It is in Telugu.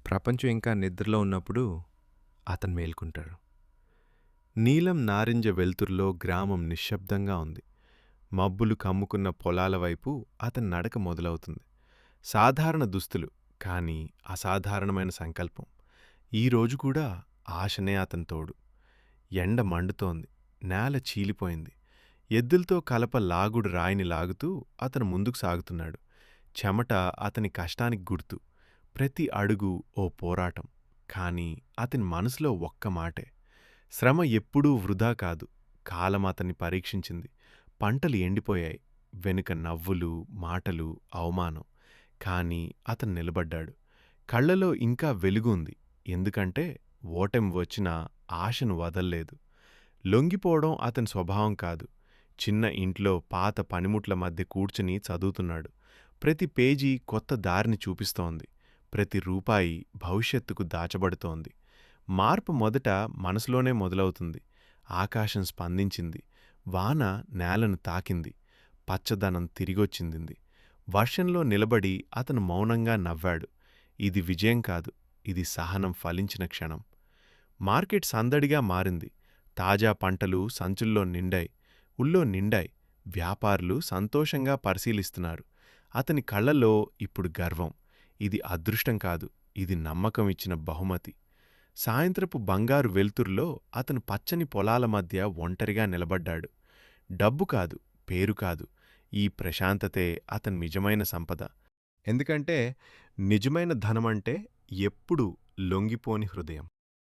ప్రపంచం ఇంకా నిద్రలో ఉన్నప్పుడు అతను మేల్కుంటాడు. నీలం నారింజ వెలుతురులో గ్రామం నిశ్శబ్దంగా ఉంది. మబ్బులు కమ్ముకున్న పొలాల వైపు అతని నడక మొదలవుతుంది. సాధారణ దుస్తులు, కానీ అసాధారణమైన సంకల్పం. ఈరోజు కూడా ఆశనే అతని తోడు. ఎండ మండుతోంది. నేల చీలిపోయింది. ఎద్దులతో కలప లాగుడు రాయిని లాగుతూ అతను ముందుకు సాగుతున్నాడు. చెమట అతని కష్టానికి గుర్తు. ప్రతి అడుగు ఓ పోరాటం. కాని అతని మనసులో ఒక్క మాటే, శ్రమ ఎప్పుడూ వృధా కాదు. కాలం అతన్ని పరీక్షించింది. పంటలు ఎండిపోయాయి. వెనుక నవ్వులు, మాటలు, అవమానం. కాని అతను నిలబడ్డాడు. కళ్లలో ఇంకా వెలుగు ఉంది. ఎందుకంటే ఓటమి వచ్చినా ఆశను వదల్లేదు. లొంగిపోవడం అతని స్వభావం కాదు. చిన్న ఇంట్లో పాత పనిముట్ల మధ్య కూర్చుని చదువుతున్నాడు. ప్రతి పేజీ కొత్త దారిని చూపిస్తోంది. ప్రతి రూపాయి భవిష్యత్తుకు దాచబడుతోంది. మార్పు మొదట మనసులోనే మొదలవుతుంది. ఆకాశం స్పందించింది. వాన నేలను తాకింది. పచ్చదనం తిరిగొచ్చింది. వర్షంలో నిలబడి అతను మౌనంగా నవ్వాడు. ఇది విజయం కాదు, ఇది సహనం ఫలించిన క్షణం. మార్కెట్ సందడిగా మారింది. తాజా పంటలు సంచుల్లో నిండాయి. ఉల్లో నిండాయి. వ్యాపారులు సంతోషంగా పరిశీలిస్తున్నారు. అతని కళ్లలో ఇప్పుడు గర్వం. ఇది అదృష్టం కాదు, ఇది నమ్మకం ఇచ్చిన బహుమతి. సాయంత్రపు బంగారు వెలుతురులో అతను పచ్చని పొలాల మధ్య ఒంటరిగా నిలబడ్డాడు. డబ్బు కాదు, పేరు కాదు, ఈ ప్రశాంతతే అతని నిజమైన సంపద. ఎందుకంటే నిజమైన ధనమంటే ఎప్పుడూ లొంగిపోని హృదయం.